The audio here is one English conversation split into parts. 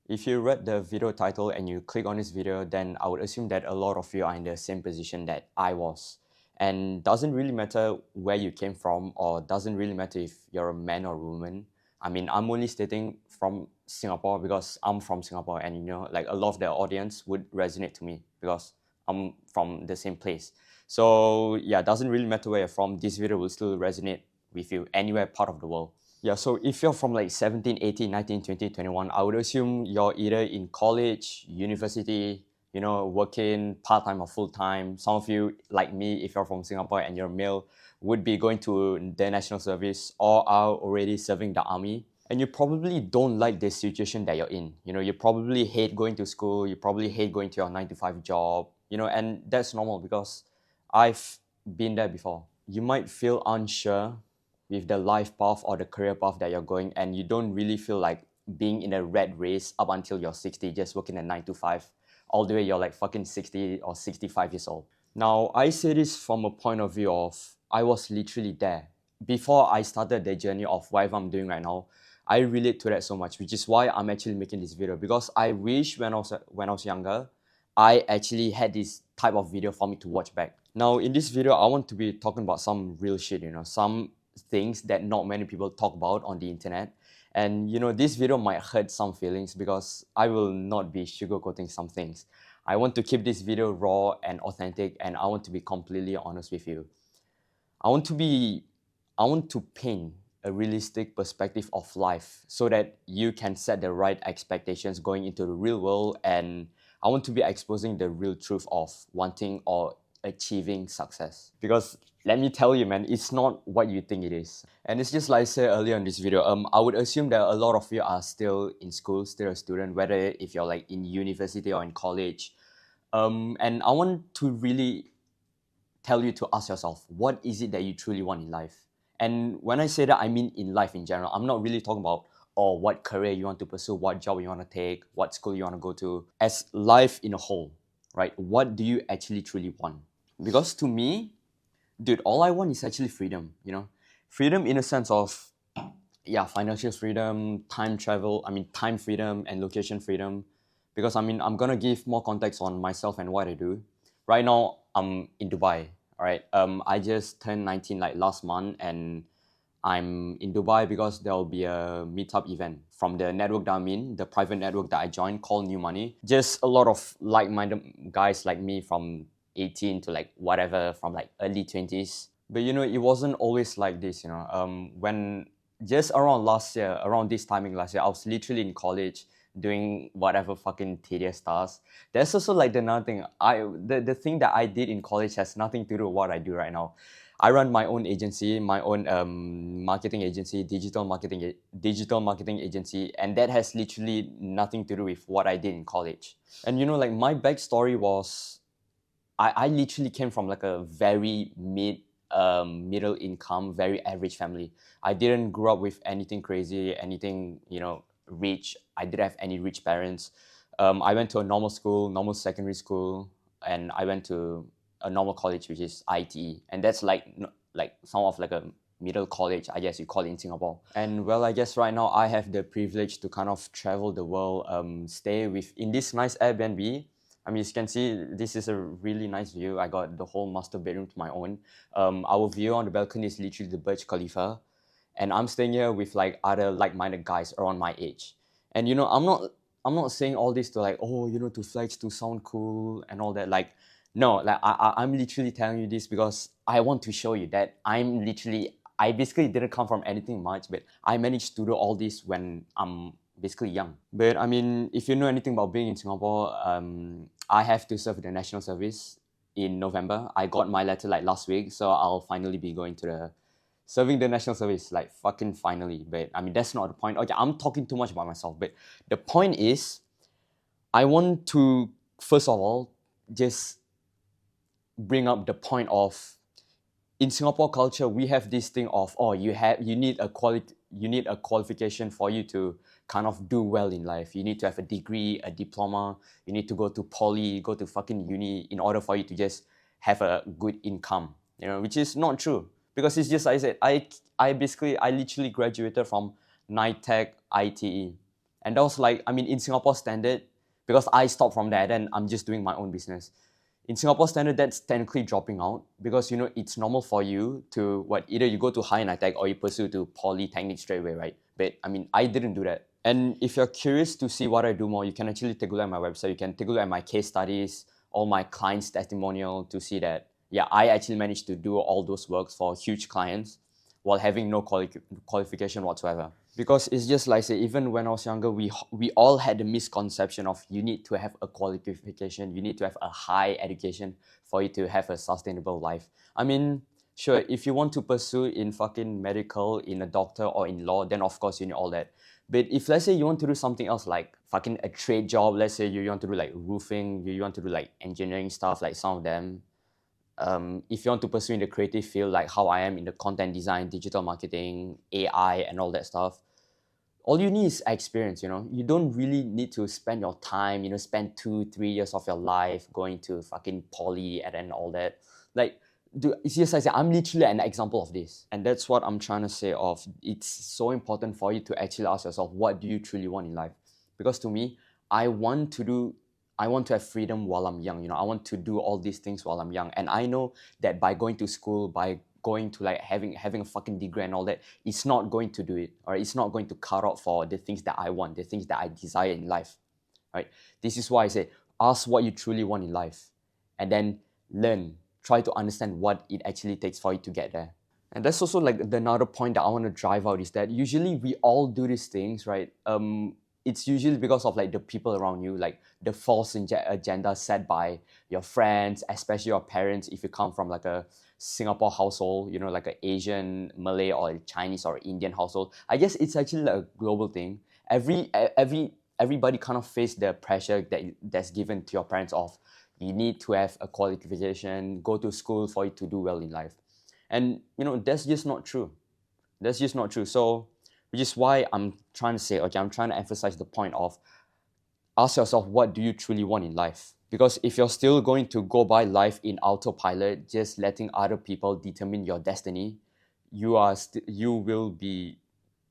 If you read the video title and you click on this video, then I would assume that a lot of you are in the same position that I was. And doesn't really matter where you came from, or doesn't really matter if you're a man or a woman. I mean, I'm only stating from Singapore because I'm from Singapore, and like a lot of the audience would resonate to me because I'm from the same place. So yeah, doesn't really matter where you're from, this video will still resonate with you anywhere part of the world. Yeah, so if you're from like 17, 18, 19, 20, 21, I would assume you're either in college, university, working part-time or full-time. Some of you, like me, if you're from Singapore and you're male, would be going to the national service or are already serving the army. And you probably don't like the situation that you're in. You probably hate going to school, you probably hate going to your 9 to 5 job, and that's normal because I've been there before. You might feel unsure with the life path or the career path that you're going, and you don't really feel like being in a rat race up until you're 60, just working a 9 to 5, all the way you're like fucking 60 or 65 years old. Now, I say this from a point of view of I was literally there. Before I started the journey of whatever I'm doing right now, I relate to that so much, which is why I'm actually making this video, because I wish when I was younger, I actually had this type of video for me to watch back. Now, in this video, I want to be talking about some real shit, some things that not many people talk about on the internet. And this video might hurt some feelings because I will not be sugarcoating some things. I want to keep this video raw and authentic, and I want to be completely honest with you. I want to paint a realistic perspective of life so that you can set the right expectations going into the real world, and I want to be exposing the real truth of wanting or achieving success. Because let me tell you, man, it's not what you think it is. And it's just like I said earlier in this video, I would assume that a lot of you are still in school, still a student, whether if you're like in university or in college. And I want to really tell you to ask yourself, what is it that you truly want in life? And when I say that, I mean in life in general. I'm not really talking about, what career you want to pursue, what job you want to take, what school you want to go to. As life in a whole, right? What do you actually truly want? Because to me, dude, all I want is actually freedom. Freedom in a sense of, yeah, financial freedom, time freedom and location freedom. Because I'm gonna give more context on myself and what I do. Right now, I'm in Dubai. All right. I just turned 19 like last month, and I'm in Dubai because there will be a meetup event from the network that I'm in, the private network that I joined called New Money. Just a lot of like-minded guys like me from 18 to like whatever, from like early 20s. But it wasn't always like this. When just around last year, around this timing last year, I was literally in college doing whatever fucking tedious tasks. There's also like another thing. The thing that I did in college has nothing to do with what I do right now. I run my own agency, my own marketing agency, digital marketing agency, and that has literally nothing to do with what I did in college. And like my backstory was, I literally came from like a very middle income, very average family. I didn't grow up with anything crazy, anything rich. I didn't have any rich parents. I went to a normal school, normal secondary school, and I went to a normal college, which is ITE, and that's like some of like a middle college, I guess you call it in Singapore. And well, I guess right now I have the privilege to kind of travel the world, stay in this nice Airbnb. I mean, as you can see, this is a really nice view. I got the whole master bedroom to my own. Our view on the balcony is literally the Burj Khalifa, and I'm staying here with like other like-minded guys around my age. And I'm not saying all this to like, to flex, to sound cool and all that. Like, no, like I'm literally telling you this because I want to show you that I basically didn't come from anything much, but I managed to do all this when I'm basically young. But I mean, if you know anything about being in Singapore, I have to serve the national service in November. I got my letter like last week, so I'll finally be going to the serving the national service, like fucking finally. But I mean, that's not the point. Okay, I'm talking too much about myself, but the point is, I want to first of all just bring up the point of, in Singapore culture, we have this thing of, you need a qualification for you to kind of do well in life. You need to have a degree, a diploma. You need to go to poly, go to fucking uni in order for you to just have a good income. Which is not true, because it's just like I said, I literally graduated from NITEC ITE, And that was like, I mean, in Singapore standard, because I stopped from that, then I'm just doing my own business. In Singapore standard, that's technically dropping out because it's normal for you to either you go to higher NITEC or you pursue to polytechnic straight away, right? But I mean, I didn't do that. And if you're curious to see what I do more, you can actually take a look at my website. You can take a look at my case studies, all my clients' testimonial to see that, yeah, I actually managed to do all those works for huge clients while having no qualification whatsoever. Because it's just like, say, even when I was younger, we all had the misconception of you need to have a qualification, you need to have a high education for you to have a sustainable life. I mean, sure, if you want to pursue in fucking medical, in a doctor or in law, then of course you need all that. But if let's say you want to do something else like fucking a trade job, let's say you want to do like roofing, you want to do like engineering stuff, like some of them, if you want to pursue in the creative field, like how I am in the content design, digital marketing, AI, and all that stuff, all you need is experience. You don't really need to spend your time, spend 2-3 years of your life going to fucking poly and then all that. Like, dude, it's just like I say, I'm literally an example of this. And that's what I'm trying to say of, it's so important for you to actually ask yourself, what do you truly want in life? Because to me, I want to have freedom while I'm young. I want to do all these things while I'm young. And I know that by going to school, by going to like having a fucking degree and all that, it's not going to do it, or it's not going to cut out for the things that I want, the things that I desire in life, right? This is why I say, ask what you truly want in life, and then learn, try to understand what it actually takes for you to get there. And that's also like the another point that I want to drive out is that usually we all do these things, right? It's usually because of like the people around you, like the false agenda set by your friends, especially your parents. If you come from like a Singapore household, like an Asian, Malay, or Chinese or Indian household, I guess it's actually like a global thing. Everybody kind of face the pressure that's given to your parents of, you need to have a qualification, go to school for you to do well in life. And that's just not true. That's just not true. So, which is why I'm trying to say, okay, I'm trying to emphasize the point of, ask yourself, what do you truly want in life? Because if you're still going to go by life in autopilot, just letting other people determine your destiny, you will be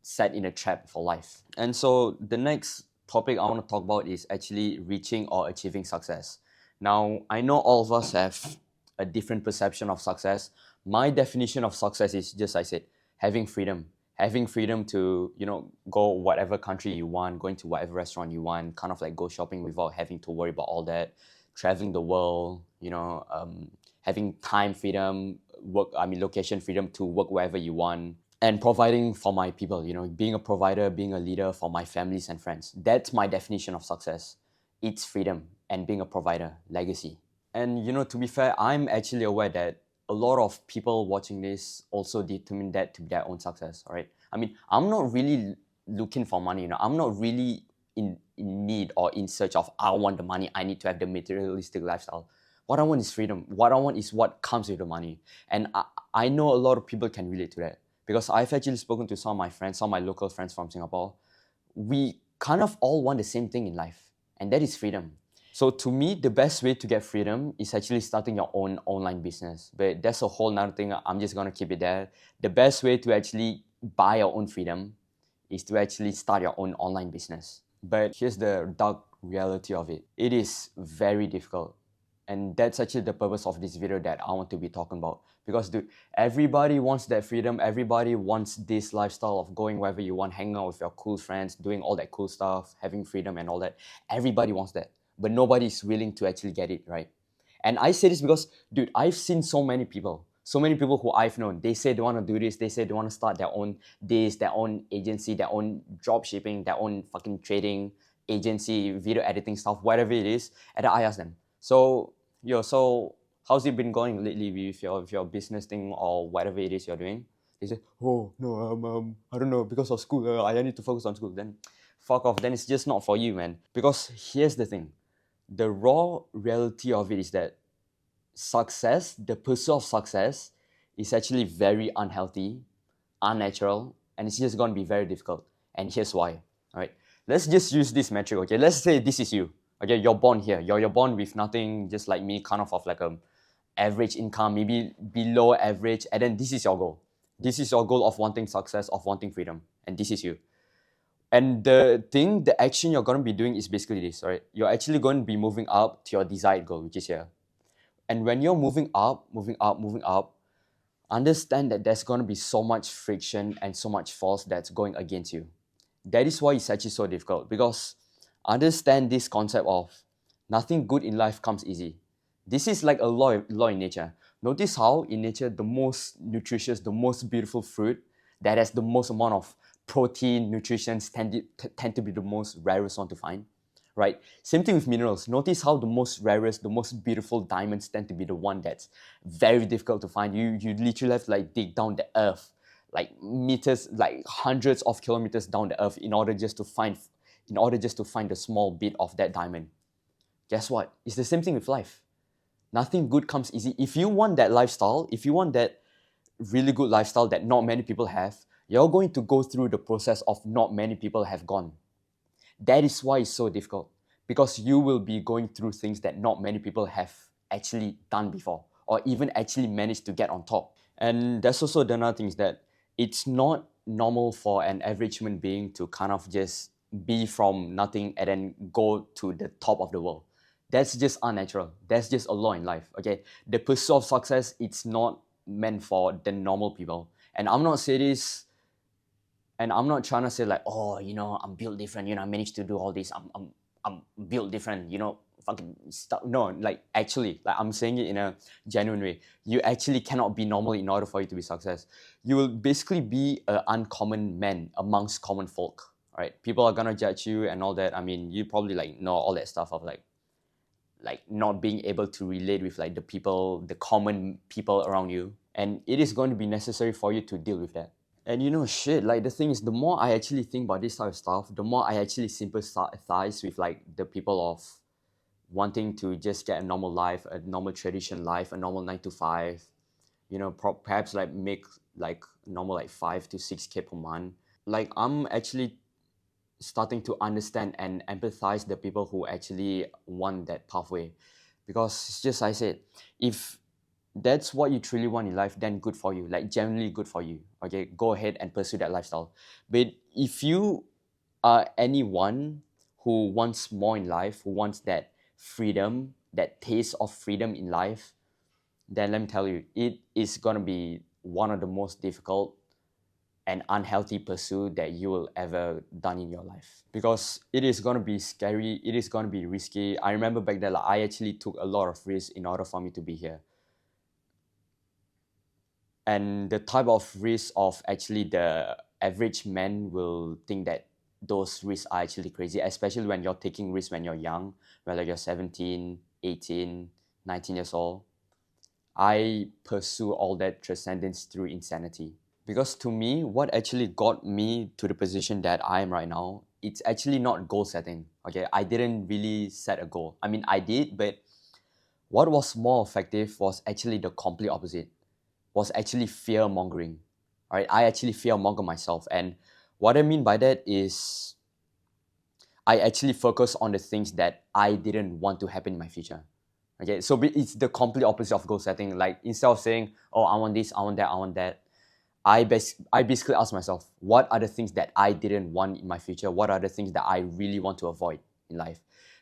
set in a trap for life. And so the next topic I want to talk about is actually reaching or achieving success. Now, I know all of us have a different perception of success. My definition of success is just, I said, having freedom. Having freedom to, go whatever country you want, going to whatever restaurant you want, kind of like go shopping without having to worry about all that, traveling the world, having time freedom, location freedom to work wherever you want, and providing for my people, being a provider, being a leader for my families and friends. That's my definition of success. It's freedom and being a provider, legacy. And to be fair, I'm actually aware that a lot of people watching this also determine that to be their own success, all right? I mean, I'm not really looking for money, I'm not really in need or in search of, I want the money, I need to have the materialistic lifestyle. What I want is freedom. What I want is what comes with the money. And I know a lot of people can relate to that, because I've actually spoken to some of my friends, some of my local friends from Singapore. We kind of all want the same thing in life, and that is freedom. So to me, the best way to get freedom is actually starting your own online business. But that's a whole nother thing. I'm just going to keep it there. The best way to actually buy your own freedom is to actually start your own online business. But here's the dark reality of it. It is very difficult. And that's actually the purpose of this video that I want to be talking about. Because dude, everybody wants that freedom. Everybody wants this lifestyle of going wherever you want, hanging out with your cool friends, doing all that cool stuff, having freedom and all that. Everybody wants that. But nobody is willing to actually get it, right? And I say this because, dude, I've seen so many people who I've known. They say they want to do this. They say they want to start their own their own agency, their own job shipping, their own fucking trading agency, video editing stuff, whatever it is. And I ask them, so how's it been going lately with your business thing or whatever it is you're doing? They say, oh no, I don't know, because of school, I need to focus on school. Then fuck off. Then it's just not for you, man. Because here's the thing. The raw reality of it is that success, the pursuit of success, is actually very unhealthy, unnatural, and it's just going to be very difficult. And here's why. All right, let's just use this metric. Okay, let's say this is you. Okay, you're born here. You're born with nothing, just like me, kind of like a average income, maybe below average, and then this is your goal. This is your goal of wanting success, of wanting freedom, and this is you. And the action you're going to be doing is basically this, right? You're actually going to be moving up to your desired goal, which is here. And when you're moving up, moving up, moving up, understand that there's going to be so much friction and so much force that's going against you. That is why it's actually so difficult, because understand this concept of nothing good in life comes easy. This is like a law in nature. Notice how in nature the most nutritious, the most beautiful fruit that has the most amount of protein, nutrition tend to be the most rarest one to find, right? Same thing with minerals. Notice how the most rarest, the most beautiful diamonds tend to be the one that's very difficult to find. You literally have to like dig down the earth, like meters, like hundreds of kilometers down the earth in order just to find a small bit of that diamond. Guess what? It's the same thing with life. Nothing good comes easy. If you want that lifestyle, if you want that really good lifestyle that not many people have, you're going to go through the process of not many people have gone. That is why it's so difficult, because you will be going through things that not many people have actually done before or even actually managed to get on top. And that's also the another thing is that it's not normal for an average human being to kind of just be from nothing and then go to the top of the world. That's just unnatural. That's just a law in life. Okay. The pursuit of success, it's not meant for the normal people. And I'm not saying this, and I'm not trying to say like, oh, I'm built different, I managed to do all this. I'm built different, fucking stuff. No, like actually, like I'm saying it in a genuine way. You actually cannot be normal in order for you to be success. You will basically be an uncommon man amongst common folk. Right? People are gonna judge you and all that. I mean, you probably like know all that stuff of like not being able to relate with like the common people around you. And it is going to be necessary for you to deal with that. And shit, like the thing is, the more I actually think about this type of stuff, the more I actually sympathize with like the people of wanting to just get a normal life, a normal tradition life, a normal 9 to 5, perhaps like make like normal like 5 to 6K per month. Like I'm actually starting to understand and empathize the people who actually want that pathway, because it's just I said, if that's what you truly want in life, then good for you, like genuinely good for you. Okay, go ahead and pursue that lifestyle. But if you are anyone who wants more in life, who wants that freedom, that taste of freedom in life, then let me tell you, it is going to be one of the most difficult and unhealthy pursuit that you will ever done in your life, because it is going to be scary, it is going to be risky. I remember back then, like, I actually took a lot of risks in order for me to be here. And the type of risk of actually the average man will think that those risks are actually crazy, especially when you're taking risks when you're young, when like you're 17, 18, 19 years old. I pursue all that transcendence through insanity. Because to me, what actually got me to the position that I am right now, it's actually not goal setting. Okay, I didn't really set a goal. I mean, I did, but what was more effective was actually the complete opposite, was actually fear mongering. All right, I actually fear monger myself. And what I mean by that is I actually focus on the things that I didn't want to happen in my future. Okay, so it's the complete opposite of goal setting. Like instead of saying, oh, I want this, I want that, I want that, I basically ask myself, what are the things that I didn't want in my future? What are the things that I really want to avoid in life?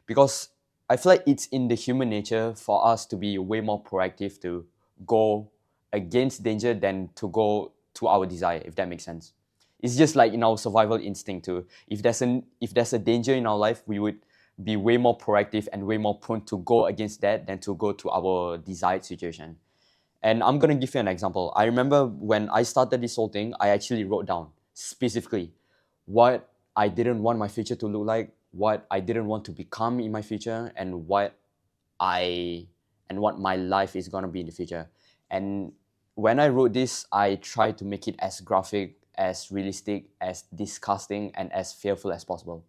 Because I feel like it's in the human nature for us to be way more proactive, to go against danger than to go to our desire, if that makes sense. It's just like in our survival instinct too. If there's a danger in our life, we would be way more proactive and way more prone to go against that than to go to our desired situation. And I'm gonna give you an example. I remember when I started this whole thing, I actually wrote down specifically what I didn't want my future to look like, what I didn't want to become in my future, and I what my life is gonna be in the future. And when I wrote this, I tried to make it as graphic, as realistic, as disgusting, and as fearful as possible.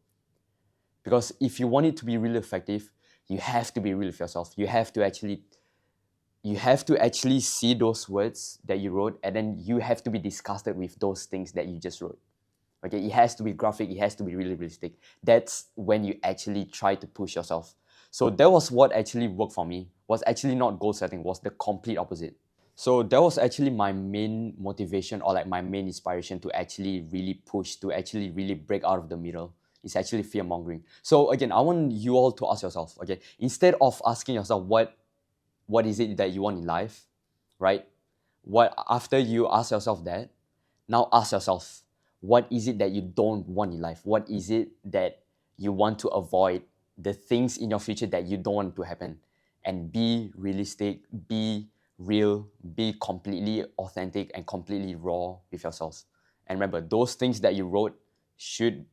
Because if you want it to be really effective, you have to be real with yourself. You have to actually see those words that you wrote, and then you have to be disgusted with those things that you just wrote. Okay, it has to be graphic, it has to be really realistic. That's when you actually try to push yourself. So that was what actually worked for me, was actually not goal setting, was the complete opposite. So that was actually my main motivation, or like my main inspiration to actually really push, to actually really break out of the middle. It's actually fear mongering. So again, I want you all to ask yourself, okay, instead of asking yourself what is it that you want in life, right? What after you ask yourself that, now ask yourself, what is it that you don't want in life? What is it that you want to avoid? The things in your future that you don't want to happen. And be realistic, be real, be completely authentic and completely raw with yourself. And remember, those things that you wrote should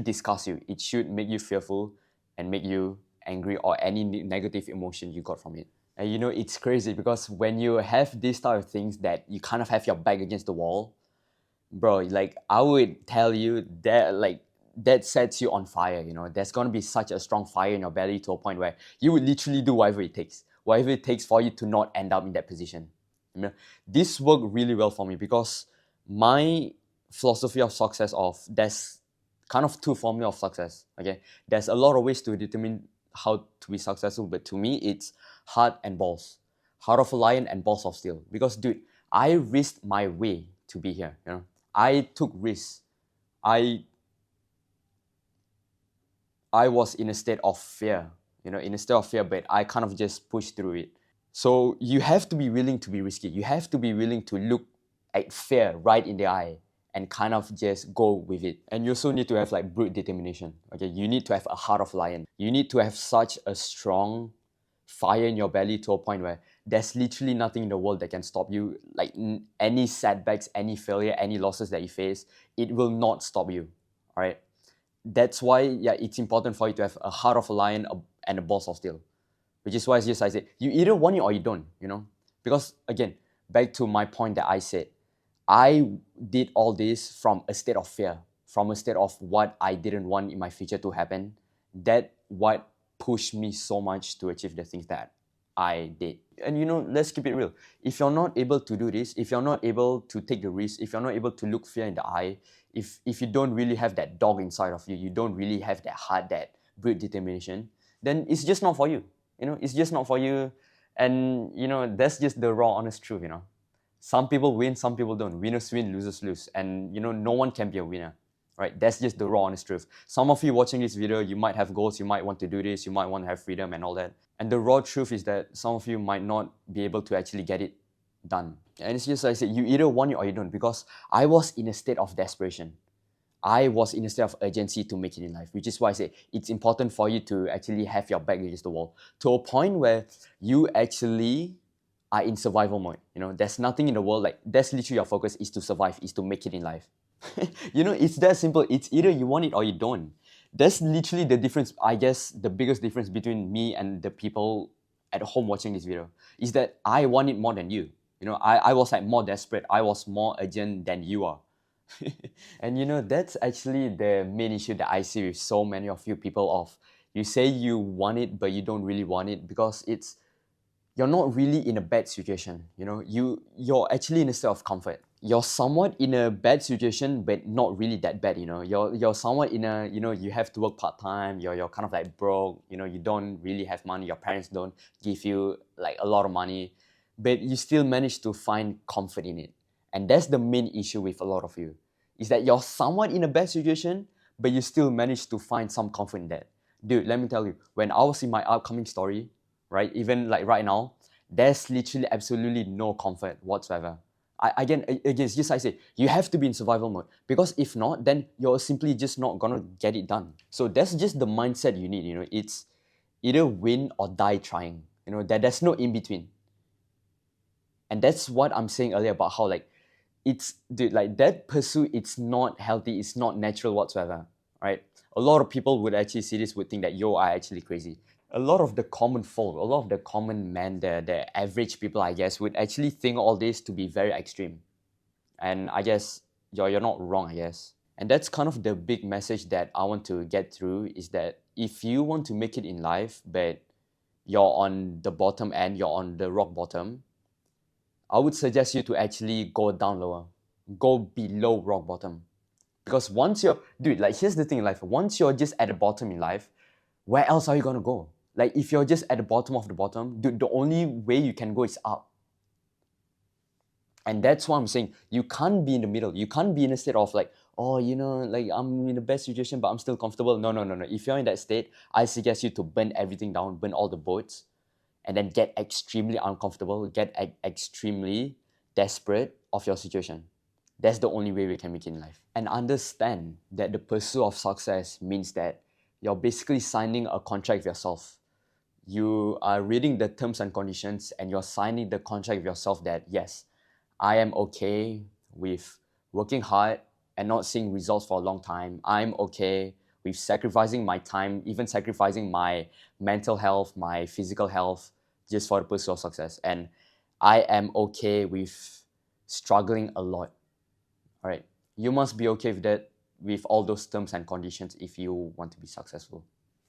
disgust you. It should make you fearful and make you angry, or any negative emotion you got from it. And you know, it's crazy because when you have these type of things that you kind of have your back against the wall, bro, like I would tell you that like that sets you on fire, you know. There's gonna be such a strong fire in your belly to a point where you would literally do whatever it takes for you to not end up in that position. You know, this worked really well for me because my philosophy of success of there's kind of two formula of success. Okay, there's a lot of ways to determine how to be successful, but to me it's heart and balls, heart of a lion and balls of steel. Because dude, I risked my way to be here. You know, I took risks. I I was in a state of fear, you know, in a state of fear, but I kind of just pushed through it. So you have to be willing to be risky. You have to be willing to look at fear right in the eye and kind of just go with it. And you also need to have like brute determination. Okay, you need to have a heart of lion. You need to have such a strong fire in your belly to a point where there's literally nothing in the world that can stop you. Like any setbacks, any failure, any losses that you face, it will not stop you. All right. That's why, yeah, it's important for you to have a heart of a lion and a balls of steel. Which is why it's just I said, you either want it or you don't, you know? Because again, back to my point that I said, I did all this from a state of fear, from a state of what I didn't want in my future to happen. That what pushed me so much to achieve the things that I did. And you know, let's keep it real. If you're not able to do this, if you're not able to take the risk, if you're not able to look fear in the eye, if you don't really have that dog inside of you, you don't really have that heart, that brute determination, then it's just not for you. You know, it's just not for you. And you know, that's just the raw honest truth, you know. Some people win, some people don't. Winners win, losers lose. And you know, no one can be a winner. Right? That's just the raw honest truth. Some of you watching this video, you might have goals, you might want to do this, you might want to have freedom and all that. And the raw truth is that some of you might not be able to actually get it done. And it's just like I said, you either want it or you don't. Because I was in a state of desperation. I was in a state of urgency to make it in life, which is why I say it's important for you to actually have your back against the wall to a point where you actually are in survival mode. You know, there's nothing in the world, like that's literally your focus is to survive, is to make it in life. You know, it's that simple. It's either you want it or you don't. That's literally the difference, I guess, the biggest difference between me and the people at home watching this video is that I want it more than you. You know, I was like more desperate. I was more urgent than you are. And you know, that's actually the main issue that I see with so many of you people of you say you want it but you don't really want it because it's you're not really in a bad situation. You know, you're actually in a state of comfort. You're somewhat in a bad situation but not really that bad. You know, you're somewhat in a, you know, you have to work part-time, you're kind of like broke, you know, you don't really have money, your parents don't give you like a lot of money, but you still manage to find comfort in it. And that's the main issue with a lot of you, is that you're somewhat in a bad situation but you still manage to find some comfort in that. Dude, let me tell you, when I was in my upcoming story, right, even like right now, there's literally absolutely no comfort whatsoever. Again, it's just like I say, you have to be in survival mode because if not, then you're simply just not gonna get it done. So that's just the mindset you need. You know, it's either win or die trying. You know, there's no in between. And that's what I'm saying earlier about how like it's dude, like that pursuit, it's not healthy, it's not natural whatsoever. Right? A lot of people would actually see this, would think that you are actually crazy. A lot of the common folk, a lot of the common men, the average people, I guess, would actually think all this to be very extreme. And I guess you're not wrong, I guess. And that's kind of the big message that I want to get through is that if you want to make it in life, but you're on the bottom end, you're on the rock bottom, I would suggest you to actually go down lower, go below rock bottom. Because once you're, dude, like here's the thing in life, once you're just at the bottom in life, where else are you gonna go? Like if you're just at the bottom of the bottom, dude, the only way you can go is up. And that's why I'm saying you can't be in the middle. You can't be in a state of like, oh, like I'm in the best situation, but I'm still comfortable. No, no, no, no. If you're in that state, I suggest you to burn everything down, burn all the boats, and then get extremely uncomfortable, get extremely desperate of your situation. That's the only way we can make it in life. And understand that the pursuit of success means that you're basically signing a contract with yourself. You are reading the terms and conditions and you're signing the contract with yourself that yes, I am okay with working hard and not seeing results for a long time. I'm okay with sacrificing my time, even sacrificing my mental health, my physical health, just for the pursuit of success. And I am okay with struggling a lot. All right. You must be okay with that, with all those terms and conditions if you want to be successful.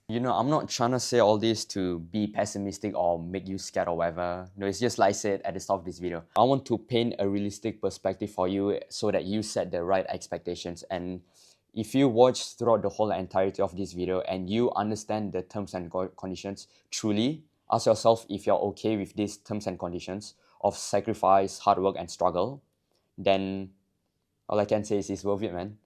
I'm not trying to say all this to be pessimistic or make you scared or whatever. No, it's just like I said at the start of this video. I want to paint a realistic perspective for you so that you set the right expectations. And if you watch throughout the whole entirety of this video and you understand the terms and conditions truly, ask yourself if you're okay with these terms and conditions of sacrifice, hard work, and struggle, then all I can say is it's worth it, man.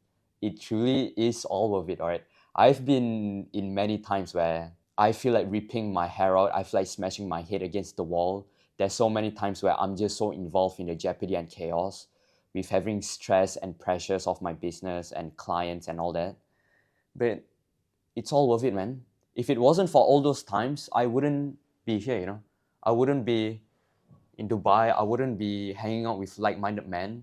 It truly is all worth it, all right? I've been in many times where I feel like ripping my hair out. I feel like smashing my head against the wall. There's so many times where I'm just so involved in the jeopardy and chaos with having stress and pressures of my business and clients and all that. But it's all worth it, man. If it wasn't for all those times, I wouldn't be here. I wouldn't be in Dubai. I wouldn't be hanging out with like-minded men.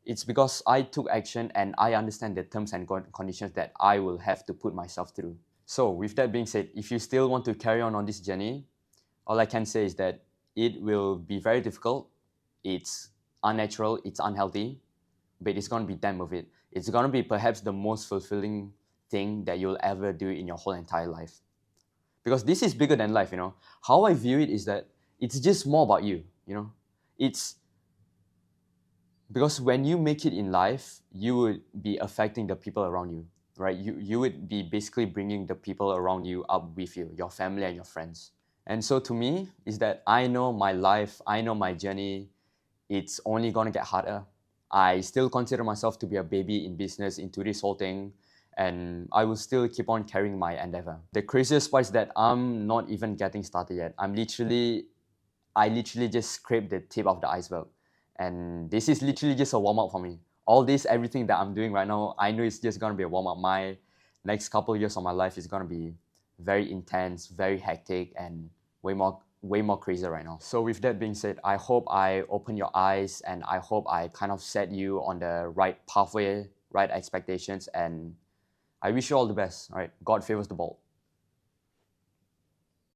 It's because I took action and I understand the terms and conditions that I will have to put myself through. So with that being said, if you still want to carry on this journey, all I can say is that it will be very difficult. It's unnatural, it's unhealthy, but it's going to be damn worth it. It's going to be perhaps the most fulfilling thing that you'll ever do in your whole entire life. Because this is bigger than life. How I view it is that it's just more about you. It's because when you make it in life, you would be affecting the people around you, right? You would be basically bringing the people around you up with you, your family and your friends. And so to me, is that I know my life, I know my journey, it's only gonna get harder. I still consider myself to be a baby in business into this whole thing, and I will still keep on carrying my endeavor. The craziest part is that I'm not even getting started yet. I literally just scraped the tip of the iceberg. And this is literally just a warm-up for me. All this, everything that I'm doing right now, I know it's just gonna be a warm-up. My next couple of years of my life is gonna be very intense, very hectic, and way more crazy right now. So with that being said, I hope I open your eyes and I hope I kind of set you on the right pathway, right expectations, and I wish you all the best. All right, God favors the bold.